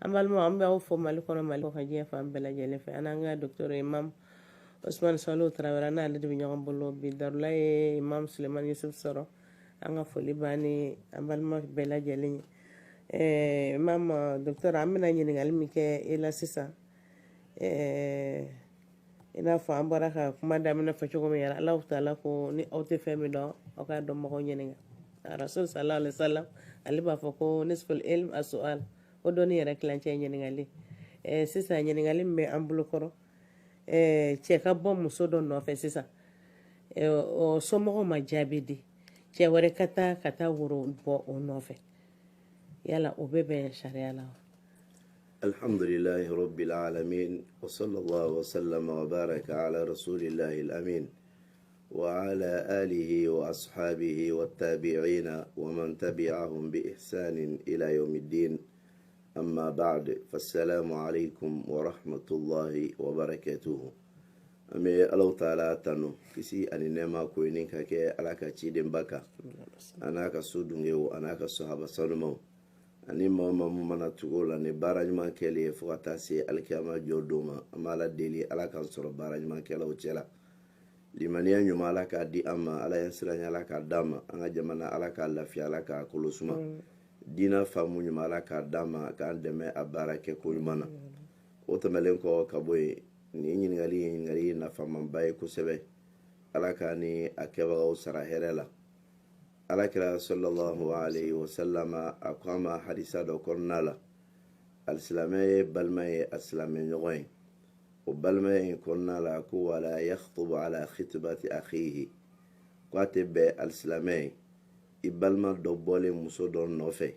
amal mo ambe au fo mal kono mal ko haje fa ambela jele fe ananga docteur imam Ousmane Salou Traoré na le bi ñogam bolo bi darlay imam Suleiman Yusuf Soro anga foli bani amal mo bela jele imam docteur amina ñini ngal mi ke ila sisa ina fa ambara ka kuma damina fa cogo mi yara Allah taala ko ni awte femi do o ka do mo ko ñini nga rasul sallallahu alaihi wasallam ali ba fa ko nisful ilm as-su'al o doni yara klance ñini ngali sisa ñini ngali me ambulo koro cɛ ka bɔ muso dɔ nɔfɛ sisan o somɔgɔw ma jaabi di cɛ wɛrɛ ka taa woro bɔ o nɔfɛ yala o bɛ bɛn sariya la wa الحمد لله رب العالمين وصلى الله وسلم وبارك على رسول الله الأمين وعلى آله وأصحابه والتابعين ومن تبعهم بإحسان إلى يوم الدين أما بعد فالسلام عليكم ورحمة الله وبركاته أمي الله تعالى تنو كسي أني نما كوينين كاكي ألاكا تشيدين باكا أنا كسودون يو أنا كصحابة صنمو ani mama mana tugo la ni baara ɲuman kɛli fo ka taa se alikiyama jɔ don ma an b'a la deli ala k'an sɔrɔ baara ɲuman kɛlaw cɛla limaniya ɲuman ala k'a di an ma ala ye siranya ala k'a d'an ma an ka jamana ala k'a lafiya ala k'a kolosuma diina faamu ɲuman ala k'a d'an ma k'an dɛmɛ a baara kɛ ko ɲuman na o tɛmɛlen kɔ ka bɔ yen ni ɲininkali ye ɲininkali nafamanba ye kosɛbɛ ala k'a ni a kɛbagaw sara hɛrɛ la alakira sallallahu alayhi wa sallama a ko an ma hadisa dɔ kɔnɔna la alisilamɛ ye balima ye asilamɛ ɲɔgɔn ye o balimaya in kɔnɔna la ko wala yakhtubu ala khitbati akhihi ko a tɛ bɛn alisilamɛ ye i balima dɔ bɔlen muso dɔ nɔfɛ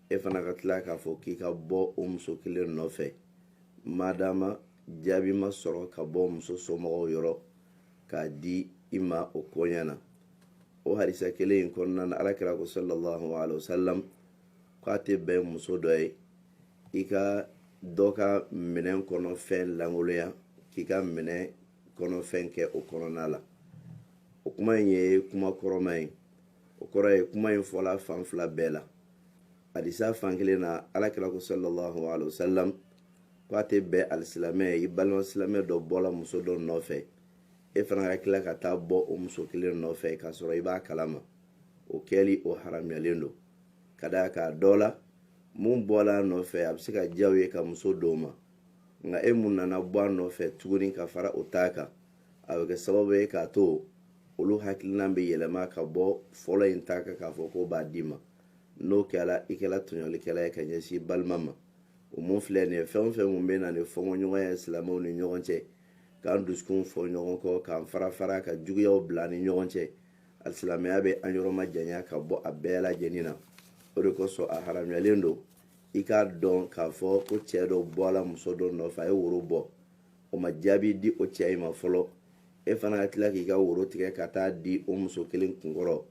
e fana ka tila k'a fɔ k'i ka bɔ o muso kelen nɔfɛ madama jaabi ma sɔrɔ ka bɔ muso somɔgɔw yɔrɔ k'a di i ma o koɲɛ na o hadisa kelen in kɔnɔna na alakira ko sallallahu alaihi wasallam ko a tɛ bɛn muso dɔ ye i ka dɔ ka minɛn kɔnɔ fɛn langoloya k'i ka minɛn kɔnɔ fɛn kɛ o kɔnɔna la o kuma in ye kuma kɔrɔma ye o kɔrɔ ye kuma in fɔla fan fila bɛɛ la hadisa fan kelen na alakira ko sallallahu alaihi wasallam ko a tɛ bɛn alisilamɛ ye i balima silamɛ dɔ bɔla muso dɔ nɔfɛ e fana ka tila ka taa bɔ o muso kelen nɔfɛ k'a sɔrɔ i b'a kalama o kɛli o haramuyalen don ka d'a kan dɔ la mun bɔla a nɔfɛ a bɛ se ka diya u ye ka muso dɔw ma nka e mun nana bɔ a nɔfɛ tuguni ka fara o t'a kan a bɛ kɛ sababu ye k'a to olu hakilina bɛ yɛlɛma ka bɔ fɔlɔ in t'a kan k'a fɔ ko b'a d'i ma n'o kɛra i kɛra tɔɲɔlikɛla ye ka ɲɛsin balima ma o mun filɛ nin ye fɛn o fɛn mun bɛ na ni fɔɲɔgɔnya ye silamɛw ni ɲɔgɔn cɛ k'an dusukun fɔ ɲɔgɔn kɔ k'an fara ka juguyaw bila ni ɲɔgɔn cɛ alisilamɛya bɛ an yɔrɔ ma janya ka bɔ a bɛɛ lajɛlen na o de kosɔn a haramuyalen don i k'a dɔn k'a fɔ ko cɛ dɔ bɔla muso dɔ nɔfɛ a ye woro bɔ o ma jaabi di o cɛ in ma fɔlɔ e fana ka tila k'i ka woro tigɛ ka taa di o muso kelen kunkɔrɔ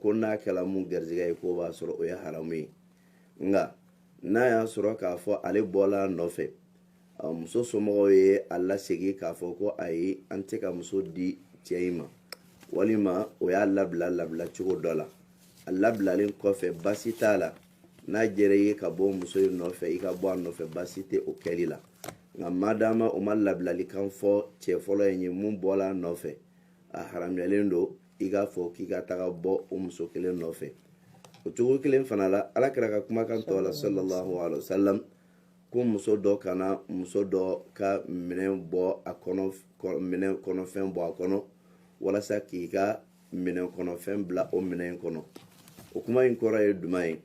ko n'a kɛla mun garizɛgɛ ye k'o b'a sɔrɔ o ye haramu ye nka n'a y'a sɔrɔ k'a fɔ ale bɔla nɔfɛ muso somɔgɔw ye a lasegin k'a fɔ ko ayi an tɛ ka muso di cɛ in ma walima o y'a labila cogo dɔ la a labilalen kɔfɛ basi t'a la n'a jɛra i ye ka bɔ muso in nɔfɛ i ka bɔ a nɔfɛ basi tɛ o kɛli la nka madama o ma labilalikan fɔ cɛ fɔlɔ in ye mun bɔla a nɔfɛ a haramuyalen don i k'a fɔ k'i ka taga bɔ o muso kelen nɔfɛ o cogo kelen fana la alakira ka kumakan tɔ la sallallahu alaihi wasallam ko muso dɔ kana muso dɔ ka minɛn bɔ a kɔnɔ minɛn kɔnɔfɛn bɔ a kɔnɔ walasa k'i ka minɛn kɔnɔfɛn bila o minɛn kɔnɔ o kuma in kɔrɔ ye jumɛn ye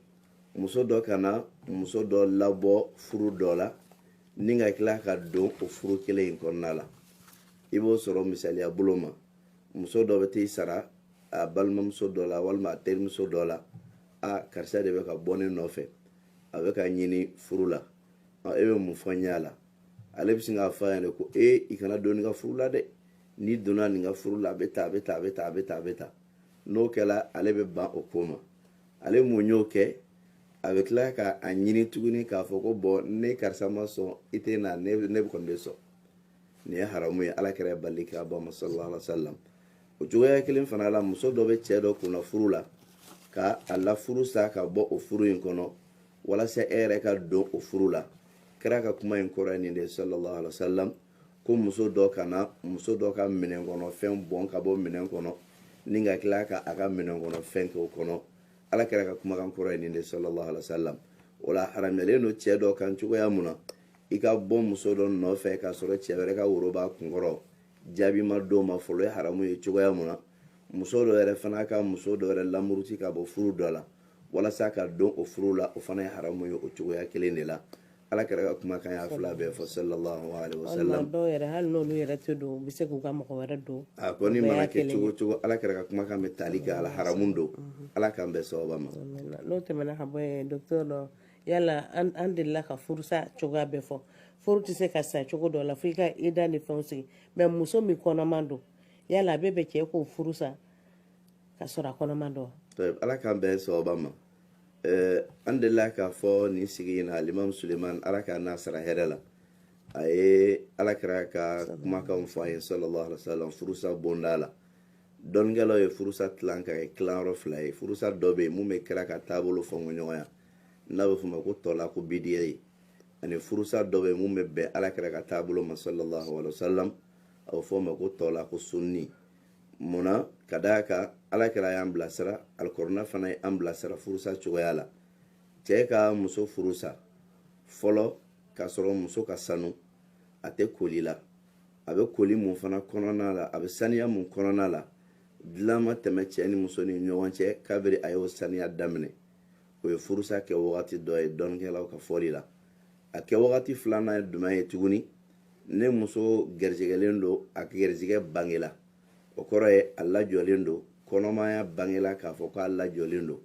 muso dɔ kana muso dɔ labɔ furu dɔ la ni ka tila ka don o furu kelen in kɔnɔna la i b'o sɔrɔ misaliya bolo ma muso dɔ bɛ t'i sara a balimamuso dɔ la walima a terimuso dɔ la a karisa de bɛ ka bɔ ne nɔfɛ a bɛ ka ɲini furu la e bɛ mun fɔ n y'a la ale bɛ sin k'a fɔ a ɲɛna ko i kana don nin ka furu la dɛ n'i donna nin ka furu la a bɛ ta n'o kɛla ale bɛ ban o ko ma ale mun y'o kɛ a bɛ tila ka a ɲini tuguni k'a fɔ ko bɔn ne karisa ma sɔn i tɛ na ne bɛ kɔni bɛ sɔn nin ye haramu ye ala kɛra bali k'a ba ma sallallahu alaihi wa sallam o cogoya kelen fana la muso dɔ bɛ cɛ dɔ kunna furu la ka a la furu sa ka bɔ o furu in kɔnɔ walasa e yɛrɛ ka don o furu la. Kira ka kuma in kɔrɔ ye nin de sallallahu alaihi wasallam ko muso dɔ ka minɛn kɔnɔ fɛn bɔn ka bɔ minɛn kɔnɔ ni ka tila ka a ka minɛn kɔnɔ fɛn kɛ o kɔnɔ. Ala kira ka kumakan kɔrɔ ye nin de sallallahu alaihi wasallam. Wala haramuyalen don cɛ dɔ kan cogoya mun na i ka bɔ muso dɔ nɔfɛ k'a sɔrɔ cɛ wɛrɛ ka woro b'a kunkɔrɔ jaabi ma d'o ma fɔlɔ ye haramu ye cogoya mun na. Muso dɔ yɛrɛ fana ka muso dɔ yɛrɛ lamuruti ka bɔ furu dɔ la walasa ka don o furu la o fana ye haramu ye o cogoya kelen de la. Ala kira ka kumakan y'a fila bɛɛ fɔ sallallahu alaihi wasallam. dɔw yɛrɛ hali n'olu yɛrɛ tɛ don u bɛ se k'u ka mɔgɔ wɛrɛ don. A kɔni mana kɛ cogo cogo Ala kira ka kumakan bɛ tali kɛ ala haramu don. Ala k'an bɛɛ sababa ma. N'o tɛmɛna ka bɔ yen docteur dɔ yala an delila ka furusa cogoya bɛɛ fɔ. Furu tɛ se ka sa cogo dɔ la fo i ka ida ni fɛnw sigi mais muso min kɔnɔman don yala a bɛ bɛn cɛ k'o furusa ka sɔrɔ a kɔnɔman don. Ala k'an bɛɛ sababa ma. An delila k'a fɔ nin sigi in na Alimam Suleiman Ala k'a n'a sara hɛrɛ la. A ye Ala kira ka kumakanw fɔ an ye sallallahu alaihi wasallam furusa bonda la. Dɔnnikɛlaw ye furusa tilan ka kɛ tilayɔrɔ fila ye. Furusa dɔ bɛ yen mun bɛ kira ka taabolo fɔnko ɲɔgɔnya n'a bɛ f'o ma ko tɔla ko bidiya ye ani furusa dɔ bɛ yen mun bɛ bɛn Ala kira ka taabolo ma sallallahu alaihi wasallam a bɛ f'o ma ko tɔla ko sunni. Munna ka d'a kan Ala kira y'an bilasira alikuranɛ fana ye an bilasira furusa cogoya la. Cɛ ka muso furusa fɔlɔ k'a sɔrɔ muso ka sanu a tɛ koli la a bɛ koli mun fana kɔnɔna la a bɛ saniya mun kɔnɔna la dilan ma tɛmɛ cɛ ni muso ni ɲɔgɔn cɛ kabiri a y'o saniya daminɛ o ye furusa kɛ wagati dɔ ye dɔnnikɛlaw ka fɔli la. A kɛ wagati filanan ye jumɛn ye tuguni ne muso garijɛgɛlen don a garijɛgɛ bangela o kɔrɔ ye a lajɔlen don kɔnɔmaya bangela k'a fɔ k'a lajɔlen don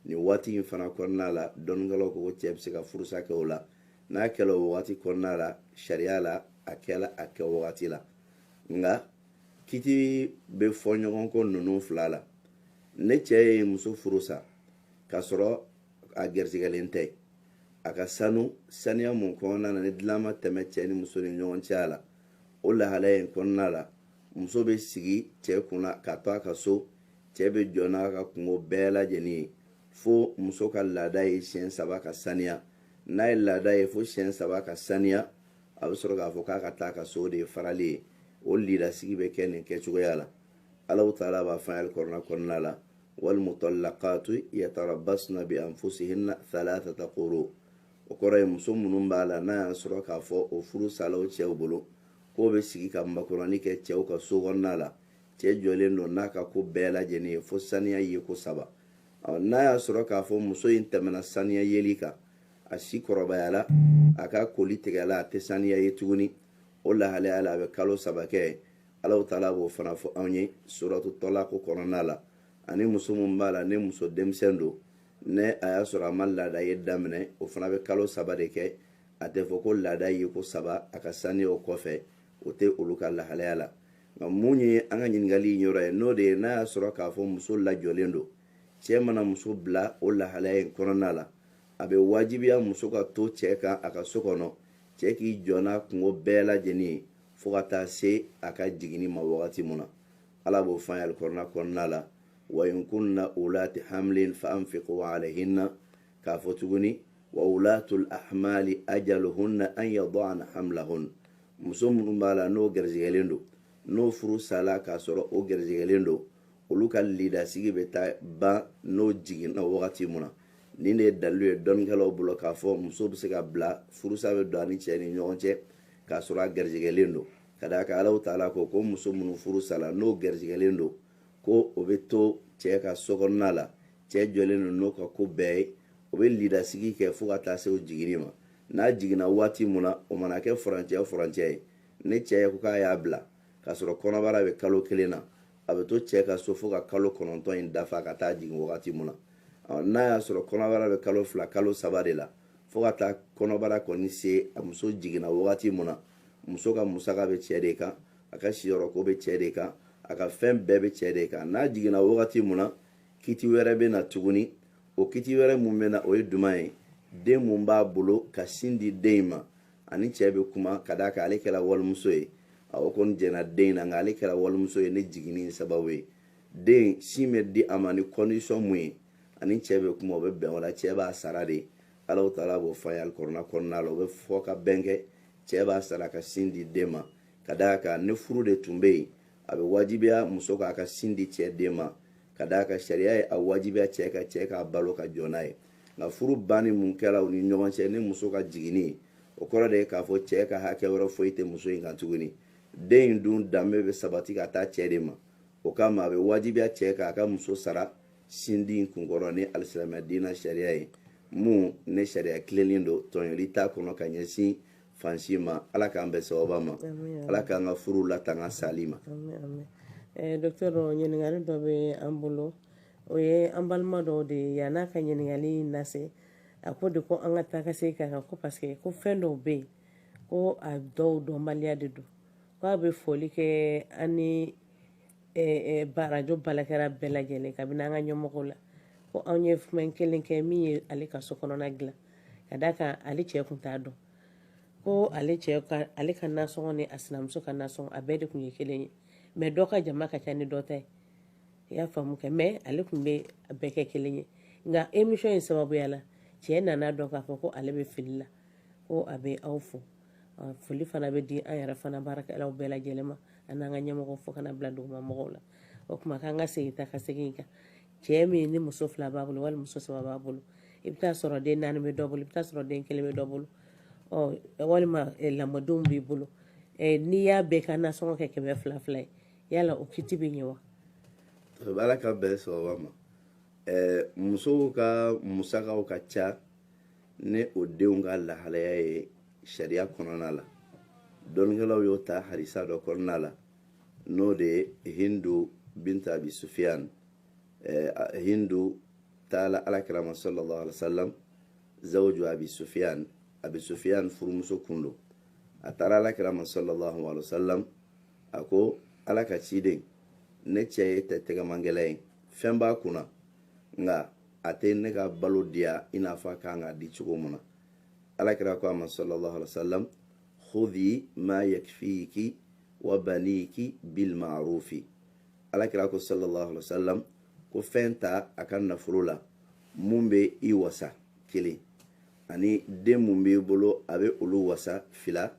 nin waati in fana kɔnɔna la dɔnnikɛlaw ko cɛ bɛ se ka furusa kɛ o la n'a kɛla o wagati kɔnɔna la sariya la a kɛla a kɛ wagati la nka kiti bɛ fɔ ɲɔgɔn kɔ ninnu fila la ne cɛ ye muso furusa k'a sɔrɔ a garijɛgɛlen tɛ a ka saniya mun kɔnɔna na ni dilan ma tɛmɛ cɛ ni muso ni ɲɔgɔn cɛ la o lahalaya in kɔnɔna la muso bɛ sigi cɛ kunna ka to a ka so cɛ bɛ jɔ n'a ka kungo bɛɛ lajɛlen ye fo muso ka laada ye siɲɛ 3 ka saniya n'a ye laada ye fo siɲɛ 3 ka saniya a bɛ sɔrɔ k'a fɔ k'a ka taa ka so de ye farali ye o lidasigi bɛ kɛ nin kɛcogoya la. Alahu taala b'a fɔ alikuranɛ kɔnɔna la walmutallaqatu yatarabbasna bi anfusihinna 3 quru o kɔrɔ ye muso minnu b'a la n'a y'a sɔrɔ k'a fɔ o furu salaw cɛw bolo k'o bɛ sigi ka makurani kɛ cɛw ka so kɔnɔna la cɛ jɔlen don n'a ka ko bɛɛ lajɛlen ye fo saniya ye ko 3 n'a y'a sɔrɔ k'a fɔ muso in tɛmɛna saniya yeli kan a si kɔrɔbayala a ka koli tigɛla a tɛ saniya ye tuguni o lahalaya la a bɛ kalo 3 kɛ Alahu taala b'o fana fɔ anw ye suratu talaq kɔnɔna la ani muso min b'a la ne muso denmisɛn don ne a y'a sɔrɔ a ma laada ye daminɛ o fana bɛ kalo 3 de kɛ a tɛ fɔ ko laada ye ko 3 a ka saniya o kɔfɛ o tɛ olu ka lahalaya la nka mun ye an ka ɲininkali in yɔrɔ ye n'o de ye n'a y'a sɔrɔ k'a fɔ muso lajɔlen don cɛ mana muso bila o lahalaya in kɔnɔna la a bɛ wajibiya muso ka to cɛ kan a ka so kɔnɔ cɛ k'i jɔ n'a kungo bɛɛ lajɛlen ye fo ka taa se a ka jiginni ma wagati mun na Ala b'o fɔ an ye alikuranɛ kɔnɔna la wa in kunna ulati hamlin fa anfiqu alayhinna k'a fɔ tuguni wa ulatul ahmali ajaluhunna an yada'na hamlahun muso minnu b'a la n'o garijɛgɛlen don n'o furu sala k'a sɔrɔ o garijɛgɛlen don olu ka lidasigi bɛ taa ban n'o jiginna wagati mun na nin de ye dalilu ye dɔnnikɛlaw bolo k'a fɔ muso bɛ se ka bila furusa bɛ don a ni cɛ ni ɲɔgɔn cɛ k'a sɔrɔ a garijɛgɛlen don ka d'a kan Alahu taala ko muso minnu furu sala n'o garijɛgɛlen don ko o bɛ to cɛ ka so kɔnɔna la cɛ jɔlen don n'o ka ko bɛɛ ye o bɛ lidasigi kɛ fo ka taa se o jiginni ma n'a jiginna waati mun na o mana kɛ furancɛ ye ne cɛ ye ko k'a y'a bila k'a sɔrɔ kɔnɔbara bɛ kalo 1 na a bɛ to cɛ ka so fo ka kalo 9 in dafa ka taa jigin wagati mun na n'a y'a sɔrɔ kɔnɔbara bɛ kalo 2 kalo 3 de la fo ka taa kɔnɔbara kɔni se a muso jiginna wagati mun na muso ka musaka bɛ cɛ de kan a ka siyɔrɔko bɛ cɛ de kan a ka fɛn bɛɛ bɛ cɛ de kan n'a jiginna wagati mun na kiti wɛrɛ bɛ na tuguni o kiti wɛrɛ mun bɛ na o ye duman ye den mun b'a bolo ka sin di den ma ani cɛ bɛ kuma ka d'a kan ale kɛra walimuso ye o kɔni jɛnna den na nka ale kɛra walimuso ye ne jiginni sababu ye den sin bɛ di a ma ni condition mun ye ani cɛ bɛ kuma o bɛ bɛn o la cɛ b'a sara de Allahu taala b'o fɔ an ye alikɔrɔna kɔnɔna la o bɛ fɔ ka bɛn kɛ cɛ b'a sara ka sin di den ma ka d'a kan ni furu de tun bɛ yen a bɛ wajibiya muso k'a ka sin di cɛ den ma ka d'a kan sariya ye a wajibiya cɛ k'a balo ka jɔ n'a ye nka furu banni mun kɛra u ni ɲɔgɔn cɛ ni muso ka jiginni o kɔrɔ de ye k'a fɔ cɛ ka hakɛ wɛrɛ foyi tɛ muso in kan tuguni den in dun danbe bɛ sabati ka taa cɛ de ma o kama a bɛ wajibiya cɛ k'a ka muso sara sin di in kunkɔrɔ ni alisilamɛ diinɛ sariya ye mun ne sariya tilenlen don tɔɲɔli t'a kɔnɔ ka ɲɛsin fansi ma ala k'an bɛn sababa ma ala k'an ka furu latanga sali ma. Docteur ɲininkali dɔ bɛ an bolo o ye an balima dɔw de ye yan'a ka ɲininkali lase a ko de ko an ka taa ka segin ka kan ko parce que ko fɛn dɔw bɛ yen ko a dɔw dɔnbaliya de don ko a bɛ foli kɛ an ni barajo balakɛra bɛɛ lajɛlen kabini an ka ɲɛmɔgɔw la ko anw ye fɛn kelen kɛ min ye ale ka so kɔnɔna dilan ka d'a kan ale cɛ kun t'a dɔn ko ale ka nasɔngɔ ni a sinamuso ka nasɔngɔ a bɛɛ de kun ye kelen ye mɛ dɔ ka jama ka ca ni dɔ ta ye i y'a faamu kɛ mɛ ale kun bɛ a bɛɛ kɛ kelen ye nka émission in sababuya la cɛ nana dɔn k'a fɔ ko ale bɛ fili la ko a bɛ aw fo foli fana bɛ di an yɛrɛ fana baarakɛlaw bɛɛ lajɛlen ma an n'an ka ɲɛmɔgɔ fo kana bila duguma mɔgɔw la o tuma k'an ka segin ta ka segin kan cɛ min ni muso 2 b'a bolo wali muso 3 b'a bolo i bɛ taa sɔrɔ den 4 bɛ dɔ bolo i bɛ taa sɔrɔ den 1 bɛ dɔ bolo walima lamɔdenw b'i bolo n'i y'a bɛɛ ka nasɔngɔ kɛ 200 ye yala o kiti bɛ ɲɛ wa. ala ka bɛn sababa ma musow ka musakaw ka ca ni o denw ka lahalaya ye sariya kɔnɔna la dɔnnikɛlaw y'o ta hadisa dɔ kɔnɔna la n'o de ye hindu binta abi sufiyan hindu taala alakira ma sallallahu alaihi wasallam zawju abi sufiyan furumuso kundo a taara alakira ma sallallahu alaihi wasallam a ko ala ka ciden ne cɛ ye tɛgɛmangɛlɛ ye fɛn b'a kunna nka a tɛ ne ka balo diya i n'a fɔ a kan ka di cogo min na alakira ko a ma sallallahu alaihi wasallam khudhi ma yakfiki wa baniki bil ma'rufi alakira ko sallallahu alaihi wasallam ko fɛn ta a ka nafolo la mun bɛ i wasa 1 ani den mun b'i bolo a bɛ olu wasa 2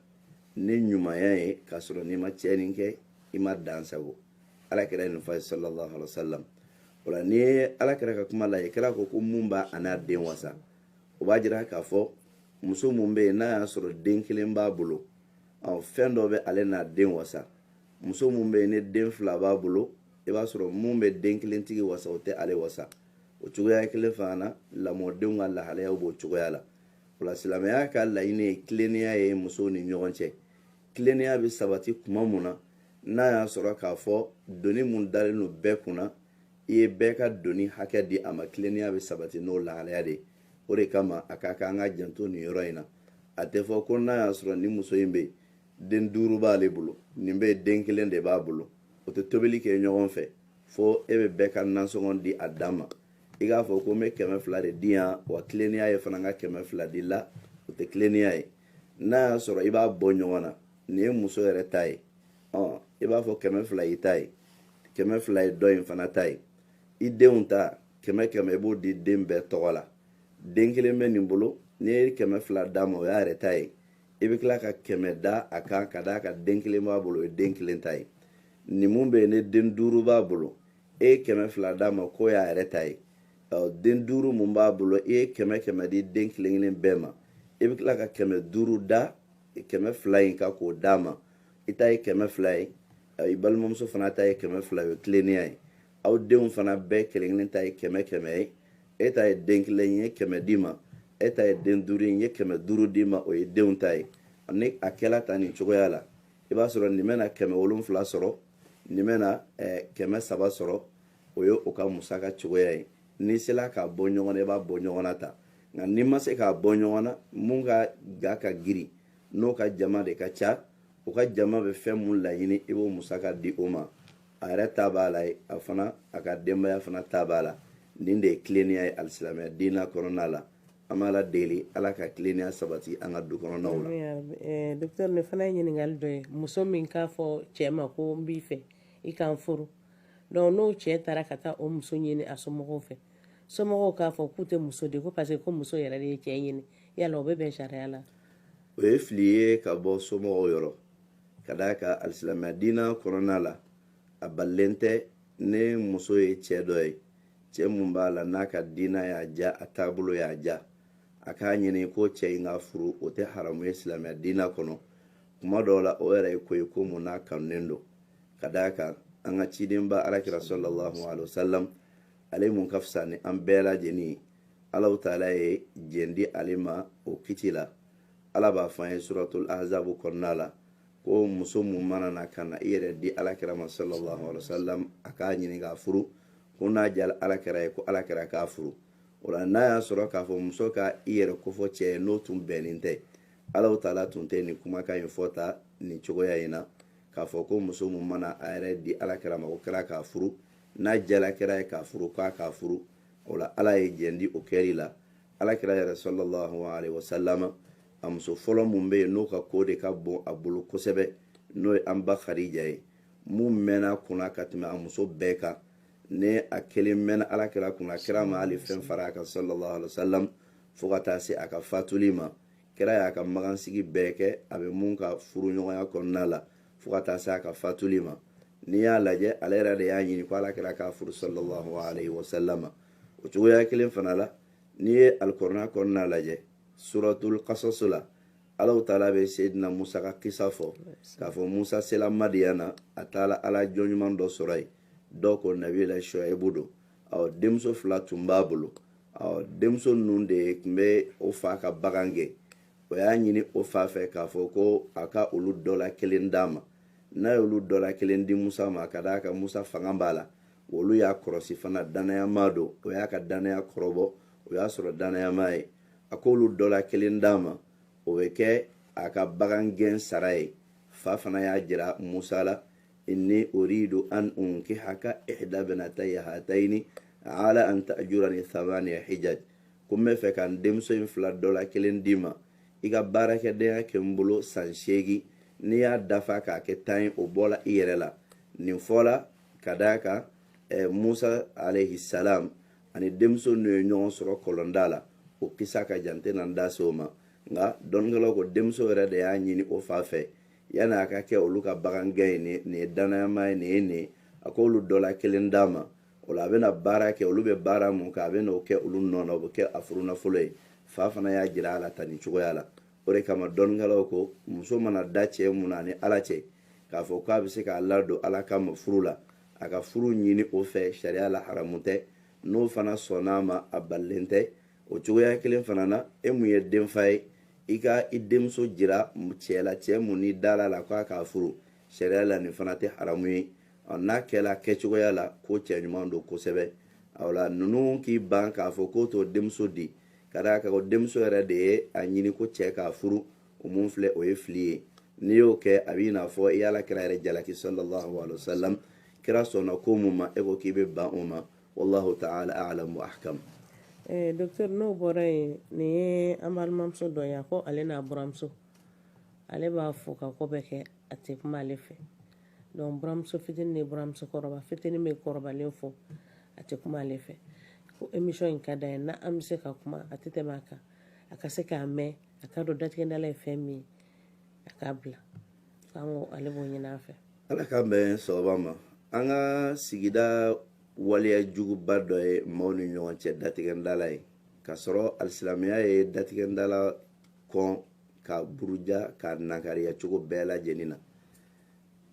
ni ɲumanya ye k'a sɔrɔ n'i ma tiɲɛni kɛ i ma dansago alakira ye nin fɔ sallallahu alaihi wasallam o la n'i ye alakira ka kuma lajɛ kira ko mun b'a a n'a den wasa o b'a jira k'a fɔ muso mun bɛ yen n'a y'a sɔrɔ den 1 b'a bolo fɛn dɔ bɛ ale n'a den wasa muso mun bɛ yen ni den 2 b'a bolo i b'a sɔrɔ mun bɛ den 1 tigi wasa o tɛ ale wasa o cogoya kelen fana na lamɔdenw ka lahalayaw b'o cogoya la o la silamɛya ka laɲini ye tilennenya ye musow ni ɲɔgɔn cɛ tilennenya bɛ sabati kuma mun na n'a y'a sɔrɔ k'a fɔ doni mun dalen don bɛɛ kunna i ye bɛɛ ka doni hakɛ di a ma tilennenya bɛ sabati n'o lahalaya de o de kama a ka kan an ka janto nin yɔrɔ in na a tɛ fɔ ko n'a y'a sɔrɔ ni muso in bɛ den 5 b'ale bolo nin bɛ den 1 de b'a bolo o tɛ tobili kɛ ɲɔgɔn fɛ fo e bɛ bɛɛ ka nasɔngɔ di a dan ma i k'a fɔ ko n bɛ 200 de di yan wa tilennenya ye fana ka 200 di la o tɛ tilennenya ye n'a y'a sɔrɔ i b'a bɔ ɲɔgɔn na nin ye muso yɛrɛ ta ye i b'a fɔ 200 y'i ta ye 200 ye dɔ in fana ta ye i denw ta 100 i b'o di den bɛɛ tɔgɔ la den 1 bɛ nin bolo n'i ye 200 d'a ma o y'a yɛrɛ ta ye i bɛ tila ka 100 da a kan ka d'a kan den 1 b'a bolo o ye den 1 ta ye nin mun bɛ yen ni den 5 b'a bolo e ye 200 d'a ma k'o y'a yɛrɛ ta ye den 5 mun b'a bolo i ye 100 di den 1 bɛɛ ma i bɛ tila ka 500 da 200 in kan k'o d'a ma i ta ye 200 ye i balimamuso fana ta ye 200 ye o tilennenya ye aw denw fana bɛɛ kelen ta ye 100 ye e ta ye den 1 ye 100 di ma e ta ye den 5 ye 500 di ma o ye denw ta ye ni a kɛla ta nin cogoya la i b'a sɔrɔ nin bɛna 700 sɔrɔ nin bɛna 300 sɔrɔ o ye o ka musaka cogoya ye n'i sera k'a bɔ ɲɔgɔn na i b'a bɔ ɲɔgɔn na ta nka n'i ma se k'a bɔ ɲɔgɔn na mun ka ga ka girin n'o ka jama de ka ca o ka jama bɛ fɛn mun laɲini i b'o musaka di o ma a yɛrɛ ta b'a la a fana a ka denbaya fana ta b'a la nin de ye tilennenya ye alisilamɛya diinɛ kɔnɔna la an b'a la deli ala ka tilennenya sabati an ka du kɔnɔnaw la. docteur ne fana ye ɲininkali dɔ ye muso min k'a fɔ cɛ ma ko n b'i fɛ i k'an furu donc n'o cɛ taara ka taa o muso ɲini a somɔgɔw fɛ somɔgɔw k'a fɔ k'u tɛ muso de ko parce que ko muso yɛrɛ de ye cɛ ɲini yala o bɛ bɛn sariya la o ye fili ye ka bɔ somɔgɔw yɔrɔ ka d'a kan alisilamɛya diinɛ kɔnɔna la a balilen tɛ ni muso ye cɛ dɔ ye cɛ mun b'a la n'a ka diinɛ y'a ja a taabolo y'a ja a k'a ɲini ko cɛ in ka furu o tɛ haramu ye silamɛya diinɛ kɔnɔ kuma dɔw la o yɛrɛ ye ko ye ko mun n'a kanunen don ka d'a kan an ka cidenba alakira sallallahu alaihi wasallam ale mun ka fisa ni an bɛɛ lajɛlen ye Allahu taala ye jɛn di ale ma o kiti la ala b'a fɔ an ye suratul ahzab kɔnɔna la ko muso mun mana na ka na i yɛrɛ di alakira ma sallallahu alaihi wasallam a k'a ɲini k'a furu ko n'a jala alakira ye ko alakira k'a furu o la n'a y'a sɔrɔ k'a fɔ muso ka i yɛrɛ kofɔ cɛ ye n'o tun bɛnnen tɛ Allahu taala tun tɛ nin kumakan in fɔta nin cogoya in na k'a fɔ ko muso mun mana a yɛrɛ di alakira ma ko kɛra k'a furu n'a jala kɛra ye k'a furu k'a furu o la ala ye jɛn di o kɛli la alakira yɛrɛ sallallahu alaihi wasallam a muso fɔlɔ mun bɛ yen n'o ka ko de ka bon a bolo kosɛbɛ n'o ye an ba Khadija ye mun mɛnna kunna ka tɛmɛ a muso bɛɛ kan ne a kelen mɛnna alakira kunna kira ma hali fɛn fara a kan sallallahu alaihi wasallam fo ka taa se a ka fatuli ma kira y'a ka magansigi bɛɛ kɛ a bɛ mun ka furu ɲɔgɔnya kɔnɔna la fo ka taa se a ka fatuli ma n'i y'a lajɛ ale yɛrɛ de y'a ɲini ko alakira k'a furu sallallahu alaihi wasallam o cogoya kelen fana la n'i ye alikuranɛ kɔnɔna lajɛ suratul qasas la Allahu taala bɛ Seydina Musa ka kisa fɔ k'a fɔ Musa sela Madiyana a taala ala jɔn ɲuman dɔ sɔrɔ yen dɔw ko nabila Shuaibu don denmuso fila tun b'a bolo denmuso ninnu de tun bɛ o fa ka bagan gɛn o y'a ɲini o fa fɛ k'a fɔ ko a ka olu dɔ la kelen d'a ma n'a ye olu dɔ la kelen di Musa ma ka d'a kan Musa fanga b'a la olu y'a kɔrɔsi fana danayama don o y'a ka danaya kɔrɔbɔ o y'a sɔrɔ danayama ye a ko olu dɔ la kelen d'a ma o bɛ kɛ a ka bagan gɛn sara ye fa fana y'a jira Musa la inni uridu an unkihaka ihda banatayya hatayni ala an ta'jurani thamaniya hijaj ko n bɛ fɛ ka n denmuso in fila dɔ la kelen d'i ma i ka baarakɛdenya kɛ n bolo san 8 n'i y'a dafa k'a kɛ 10 ye o bɔla i yɛrɛ la nin fɔla ka d'a kan Musa alayhi salam ani denmuso n'u ye ɲɔgɔn sɔrɔ kɔlɔnda la o kisa ka jan tɛ na n da se o ma nka dɔnnikɛlaw ko denmuso yɛrɛ de y'a ɲini o fa fɛ yanni a ka kɛ olu ka bagan gɛn ye nin ye danayama ye nin ye nin a ko olu dɔ la kelen d'a ma o la a bɛna baara kɛ olu bɛ baara mun kɛ a bɛna o kɛ olu nɔ na o bɛ kɛ a furu nafolo ye fa fana y'a jira a la tan ni cogoya la o de kama dɔnnikɛlaw ko muso mana da cɛ mun na ni ala cɛ k'a fɔ k'a bɛ se k'a ladon ala kama furu la a ka furu ɲini o fɛ sariya la haramu tɛ n'o fana sɔnn'a ma a balilen tɛ o cogoya kelen fana na e mun ye denfa ye i ka i denmuso jira cɛ la cɛ mun ni dala la k'a k'a furu sariya la nin fana tɛ haramu ye n'a kɛla kɛcogoya la ko cɛ ɲuman don kosɛbɛ o la ninnu k'i ban k'a fɔ k'o to denmuso di ka d'a kan o denmuso yɛrɛ de ye a ɲini ko cɛ k'a furu o mun filɛ o ye fili ye n'i y'o kɛ a b'i n'a fɔ i y'ala kira yɛrɛ jalaki sallallahu alaihi wasallam kira sɔnna ko mun ma e ko k'i bɛ ban o ma wallahu ta'ala a'lam wa ahkam docteur n'o bɔra yen nin ye an balimamuso dɔ ye ko ale n'a buramuso ale b'a fɔ ka ko bɛɛ kɛ a tɛ kuma ale fɛ donc buramuso fitinin ni buramuso kɔrɔba fitinin bɛ kɔrɔbalen fɔ a tɛ kuma ale fɛ ko émission in ka d'a ye n'an bɛ se ka kuma a tɛ tɛmɛ a kan a ka se k'a mɛn a ka dɔn datigɛndala ye fɛn min ye a k'a bila k'an ko ale b'o ɲini an fɛ ala k'an bɛn sababa ma an ka sigida waliya juguba dɔ ye maaw ni ɲɔgɔn cɛ datigɛndala ye k'a sɔrɔ alisilamɛya ye datigɛndala kɔn ka buruja ka nankariya cogo bɛɛ lajɛlen na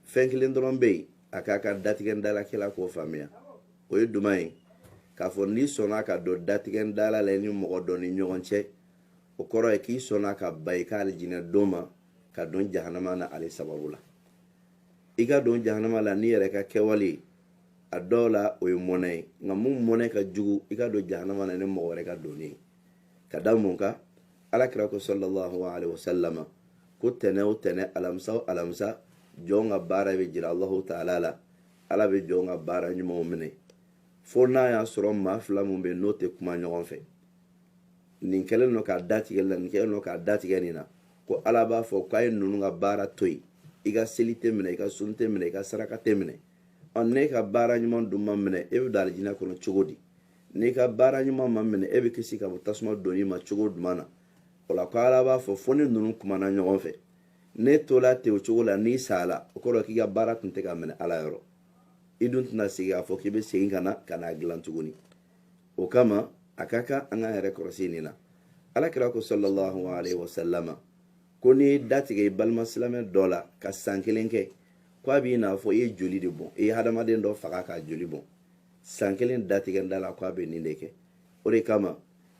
fɛn kelen dɔrɔn bɛ yen a k'a ka datigɛndalakɛla k'o faamuya o ye duman ye k'a fɔ n'i sɔnna ka don datigɛndala la ni mɔgɔ dɔ ni ɲɔgɔn cɛ o kɔrɔ ye k'i sɔnna ka ba i ka alijinɛ don ma ka don jahanama na ale sababu la i ka don jahanama la n'i yɛrɛ ka kɛwale a dɔw la o ye mɔnɛ ye nka mun mɔnɛ ka jugu i ka don jahanama na ni mɔgɔ wɛrɛ ka donni ye ka da mun kan alakira ko sallallahu alaihi wasallam ko tɛnɛ o tɛnɛ alamisa o alamisa jɔn ka baara bɛ jira Allahu taala la ala bɛ jɔn ka baara ɲumanw minɛ fo n'a y'a sɔrɔ maa fila mun bɛ n'o tɛ kuma ɲɔgɔn fɛ nin kɛlen don k'a datigɛ la nin kɛlen don k'a datigɛ nin na ko ala b'a fɔ k'a ye ninnu ka baara to yen i ka seli tɛ minɛ i ka sun tɛ minɛ i ka saraka tɛ minɛ ne ka baara ɲuman dun ma minɛ e bɛ don alijinɛ kɔnɔ cogo di n'i ka baara ɲuman ma minɛ e bɛ kisi ka bɔ tasuma donni ma cogo jumɛn na o la ko ala b'a fɔ fo ni ninnu kumana ɲɔgɔn fɛ ne tola ten o cogo la n'i sala o kɔrɔ k'i ka baara tun tɛ ka minɛ ala yɔrɔ i dun tɛna segin k'a fɔ k'i bɛ segin ka n'a dilan tuguni o kama a ka kan an k'an yɛrɛ kɔlɔsi nin na alakira ko sallallahu alaihi wasallam ko n'i datigɛ i balima silamɛ dɔ la ka san kelen kɛ ko a b'i n'a fɔ i ye joli de bɔn i ye hadamaden dɔ faga ka joli bɔn san kelen datigɛ da la ko a bɛ nin de kɛ o de kama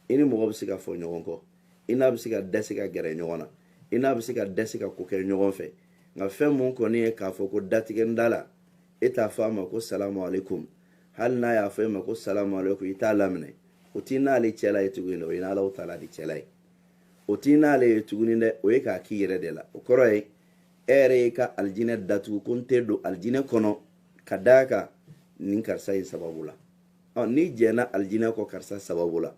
i ni mɔgɔ bɛ se ka fɔ ɲɔgɔn kɔ i n'a bɛ se ka dɛsɛ ka gɛrɛ ɲɔgɔn na i n'a bɛ se ka dɛsɛ ka ko kɛ ɲɔgɔn fɛ nka fɛn mun kɔni ye k'a fɔ ko datigɛ da la e t'a fɔ a ma ko salamu alaikum hali n'a y'a fɔ e ma ko salamu alaikum i t'a laminɛ o t'i n'ale cɛla ye tuguni o ye n'alaw taala de cɛla ye o t'i n'ale ye tuguni dɛ o ye k'a k'i yɛrɛ de la o kɔrɔ ye e yɛrɛ y'i ka alijinɛ datugu ko n tɛ don alijinɛ kɔnɔ ka d'a kan nin karisa in sababu la n'i jɛnna alijinɛ kɔ karisa sababu la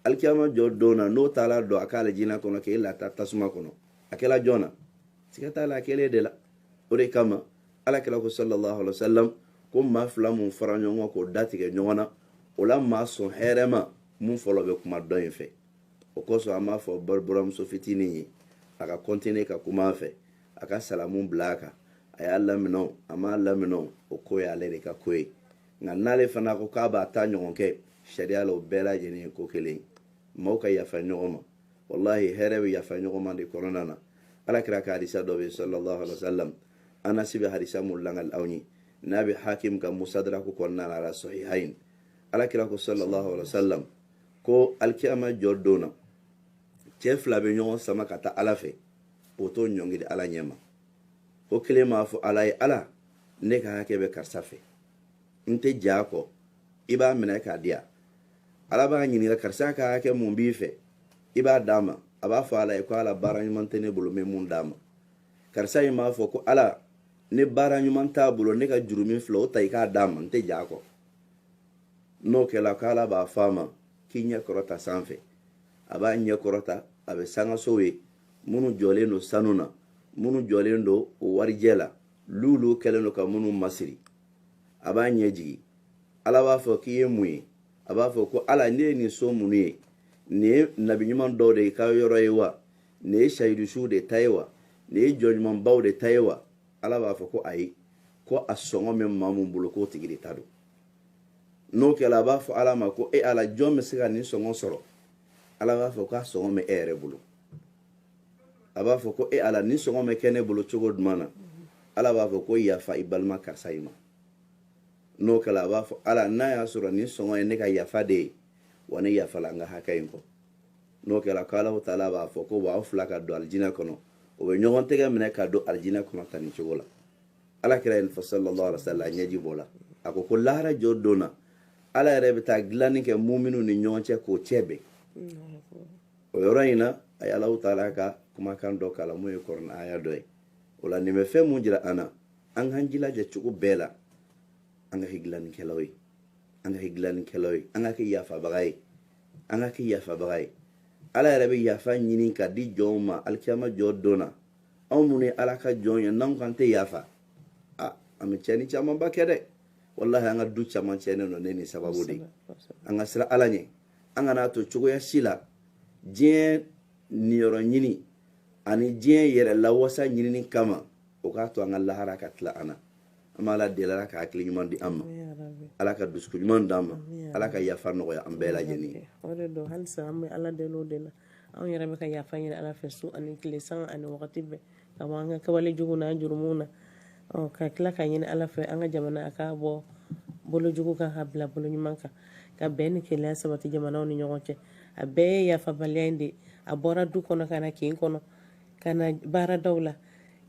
alikiyama jɔ don na n'o taala dɔn a ka alijinɛ kɔnɔ k'e lata tasuma kɔnɔ a kɛla jɔn na siga t'a la a kɛlen de la o de kama alakira ko sallallahu alaihi wasallam ko maa fila mun fara ɲɔgɔn kan k'o datigɛ ɲɔgɔn na o la maa sɔn hɛrɛ ma mun fɔlɔ bɛ kuma dɔ in fɛ o kosɔn an b'a fɔ buramuso fitinin ye a ka kɔntine ka kuma a fɛ a ka salamu bila a kan a y'a laminɛ a m'a laminɛ o ko ye ale de ka ko ye nka n'ale fana ko k'a b'a ta ɲɔgɔn kɛ sariya la o bɛɛ lajɛlen ye ko kelen ye maaw ka yafa ɲɔgɔn ma wallahi hɛrɛ bɛ yafa ɲɔgɔn ma de kɔnɔna na alakira ka hadisa dɔ bɛ sallallahu alaihi wasallam anasi bɛ hadisa mun langali aw ye n'a bɛ hakim ka musadraku kɔnɔna na ala sahihain alakira ko sallallahu alaihi wasallam ko alikiyama jɔ don na cɛ fila bɛ ɲɔgɔn sama ka taa ala fɛ o t'o ɲɔngiri ala ɲɛma ko kelen m'a fɔ ala ye ala ne ka hakɛ bɛ karisa fɛ n tɛ ja a kɔ i b'a minɛ k'a di yan ala b'a ɲininka karisa ka hakɛ mun b'i fɛ i b'a d'a ma a b'a fɔ ala ye ko ala baara ɲuman tɛ ne bolo n bɛ mun d'a ma karisa in b'a fɔ ko ala ne baara ɲuman t'a bolo ne ka juru min filɛ o ta i k'a d'a ma n tɛ ja a kɔ n'o kɛla ko ala b'a fɔ a ma k'i ɲɛ kɔrɔta sanfɛ a b'a ɲɛ kɔrɔta a bɛ sangasow ye minnu jɔlen don sanu na minnu jɔlen don o warijɛ la lulu kɛlen don ka minnu masiri a b'a ɲɛ jigi ala b'a fɔ k'i ye mun ye a b'a fɔ ko ala ne ye nin so minnu ye nin ye nabi ɲuman dɔw de ka yɔrɔ ye wa nin ye sayidusuw de ta ye wa nin ye jɔnɲumanbaw de ta ye wa ala b'a fɔ ko ayi ko a sɔngɔ min maa mun bolo k'o tigi de ta don n'o kɛla a b'a fɔ ala ma ko e ala jɔn bɛ se ka nin sɔngɔ sɔrɔ ala b'a fɔ k'a sɔngɔ bɛ e yɛrɛ bolo a b'a fɔ ko e ala nin sɔngɔ bɛ kɛ ne bolo cogo jumɛn na ala b'a fɔ ko yafa i balima karisa in ma n'o kɛla a b'a fɔ ala n'a y'a sɔrɔ nin sɔngɔ ye ne ka yafa de ye wa ne yafala an ka hakɛ in kɔ n'o kɛla ko ala taala b'a fɔ ko wa aw fila ka don alijinɛ kɔnɔ o bɛ ɲɔgɔn tɛgɛ minɛ ka don alijinɛ kɔnɔ tan ni cogo la ala kɛra yen fɔ sallallahu alaihi wasallam ɲɛji b'o la a ko lahara jɔ don na ala yɛrɛ bɛ taa dilanni kɛ muminu ni ɲɔgɔn cɛ k'o cɛ bɛn o yɔrɔ in na a ye alaw taala ka kumakan dɔ k'a la mun ye kɔrɔna aya dɔ ye o la nin bɛ fɛn mun jira an na an k'an jilaja cogo bɛɛ la an ka kɛ dilannikɛlaw ye an ka kɛ dilannikɛlaw ye an ka kɛ yafabaga ye an ka kɛ yafabaga ye ala yɛrɛ bɛ yafa ɲini ka di jɔnw ma alikiyama jɔ don na anw minnu ye ala ka jɔn ye n'anw kan tɛ yafa an bɛ tiɲɛni camanba kɛ dɛ wallahi an ka du caman tiɲɛnen don ne ni sababu de an ka sira ala ɲɛ an kana to cogoya si la diɲɛ niyɔrɔ ɲini ani diɲɛ yɛrɛ lawasa ɲinini kama o k'a to an ka lahara ka tila an na an b'a ala deli ala ka hakili ɲuman di an ma ala ka dusukun ɲuman d'an ma ala ka yafa nɔgɔya an bɛɛ lajɛlen ye o de don halisa an bɛ ala deli o de la anw yɛrɛ bɛ ka yafa ɲini ala fɛ su ani tile san ani wagati bɛɛ ka bɔ an ka kawale jugu n'an jurumuw na ka tila ka ɲini ala fɛ an ka jamana a k'a bɔ bolo jugu kan ka bila bolo ɲuman kan ka bɛn ni kelenya sabati jamanaw ni ɲɔgɔn cɛ a bɛɛ ye yafabaliya in de a bɔra du kɔnɔ ka na kin kɔnɔ ka na baaradaw la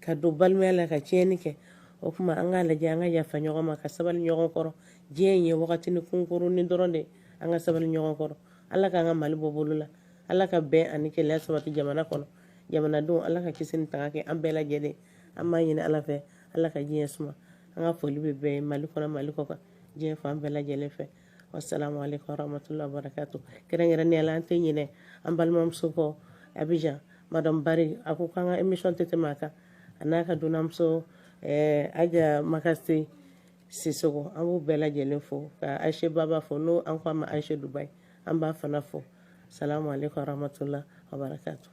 ka don balimaya la ka tiɲɛni kɛ o kuma an k'a lajɛ an ka yafa ɲɔgɔn ma ka sabali ɲɔgɔn kɔrɔ diɲɛ in ye wagati ni kunkurunin dɔrɔn de an ka sabali ɲɔgɔn kɔrɔ ala k'an ka mali bɔ bolo la ala ka bɛn ani kelenya sabati jamana kɔnɔ jamanadenw ala ka kisi ni tanga kɛ an bɛɛ lajɛlen an b'a ɲini ala fɛ ala ka diɲɛ suma an ka foli bɛ bɛɛ mali kɔnɔ mali kɔ kan diɲɛ fan bɛɛ lajɛlen fɛ wassalamu alaikum warahmatullahi wabarakatuh kɛrɛnkɛrɛnnenya la an tɛ ɲinɛ an balimamuso kɔ Abidjan madame Bari a ko k'an ka émission tɛ tɛmɛ a kan a n'a ka dunanmuso Aja Makasi Sisoko an b'u bɛɛ lajɛlen fo ka Ayise Baba fo n'o an ko a ma Ayise Dubayi an b'a fana fo salamu aleykum warahmatulah wabarakatu